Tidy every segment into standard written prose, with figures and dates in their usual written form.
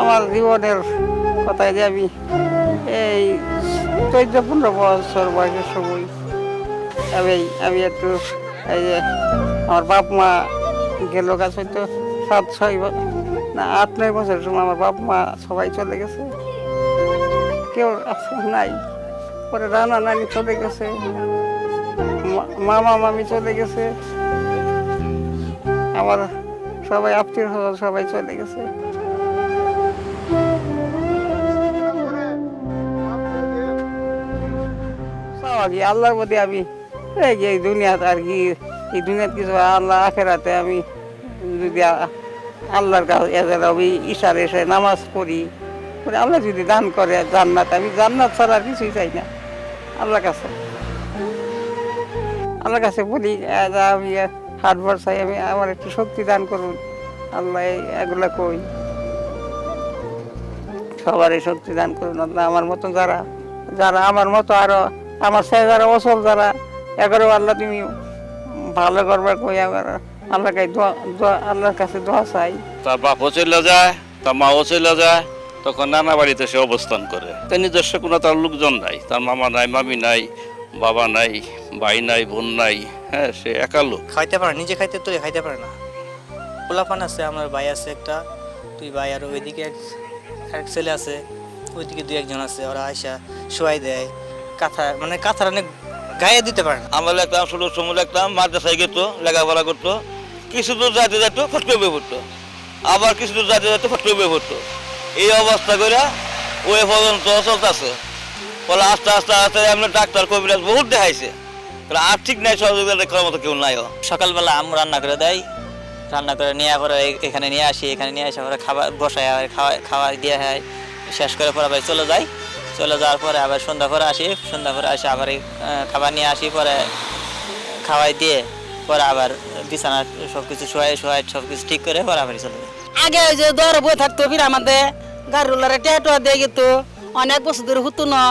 আমার জীবনের কথায় যে আমি এই 14-15 বছর বয়সের সময় আমি একটু এই যে আমার বাপ মা গেল কাছে হয়তো 7-6 না 8-9 বছরের সময় আমার বাপ মা সবাই চলে গেছে, কেউ নাই। পরে রানা নানি চলে গেছে, মামা মামি চলে গেছে, আমার সবাই আত্মীয় স্বজন সবাই চলে গেছে। আল্লাহর প্রতি আমি এই দুনিয়াত আর কি, এই দুনিয়াত কিছু আল্লাহ আখেরাতে আমি যদি আল্লাহর কাছে আমি ইশারে এসে নামাজ পড়ি, আল্লাহ যদি দান করে জান্নাত, আমি জান্নাত ছাড়া আর কিছুই চাই না। আল্লাহর কাছে বলি আমি হাটবার চাই, আমি আমার একটু শক্তি দান করুন আল্লাহ, এগুলা কই সবারই শক্তি দান করুন আল্লাহ। আমার মতো যারা আমার মতো আরো আমার সাথে যারা অসল যারা এগারো আল্লাহ তুমি ভালো করবার কই, আমার আল্লাহর কাছে দোয়া চাই। তার বাপও চলে যায়, তার মাও চলে যায়, তখন নানা বাড়িতে সে অবস্থান করে। তার নিজস্ব কোনো তার লোকজন নাই, তার মামা নাই, মামি নাই, বাবা নাই, ভাই নাই, বোন নাই, হ্যাঁ সে একা লোক। খাইতে পারে, নিজে খাইতে তো খাইতে পারে না। পোলাপান আছে, আমার ভাই আছে একটা, দুই ভাই, আর ওইদিকে এক ছেলে আছে, ওইদিকে 2-1 জন আছে, ওরা আইসা শোয়াই দেয়, কাঁথার অনেক গায়ে দিতে পারে না। আমরা লিখতাম, ষোলোর সময় লিখতাম, মাদ্রাসায় যেত, লেখাপড়া করতো, কিছু দূর যাইতে যাইতো ফটকে বয়ে পড়তো, আবার কিছু দূর যাইতে যাইতো ফটকে বয়ে পড়তো। এই অবস্থা করে ওই পর্যন্ত চলতেছে। বলে আস্তে আস্তে আস্তে এমনি ডাক্তার কবিরাজ বহুত দেখাইছে, আর্থিক নাই, সহযোগিতা করার মতো কেউ নাই। সকালবেলা আম্মু রান্না করে দেয়, রান্না করে নিয়ে পরে এখানে নিয়ে আসি, এখানে নিয়ে আসে পরে খাবার বসায়, খাওয়া দিয়ে হয়, শেষ করে পরে আবার চলে যাওয়ার পরে আবার সন্ধ্যা করে আসি, আবার খাবার নিয়ে আসি, পরে খাওয়াই দিয়ে পরে আবার বিছানা সবকিছু শোয়াই সবকিছু ঠিক করে পরে আবার চলে যায়। আগে ওই যে দর বই থাকতো ফির আমাদের গাড়িওয়ালারা টেটোয়া দিয়ে গেত, অনেক বছর ধরে হতো না,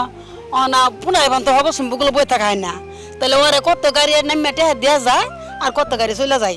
পুনাই বান্ত হবো সম্পগুলো বই থাকা হয় না, তাহলে ওরা কত গাড়ি নামে টেহা দেওয়া যায় আর কত গাড়ি চলে যায়।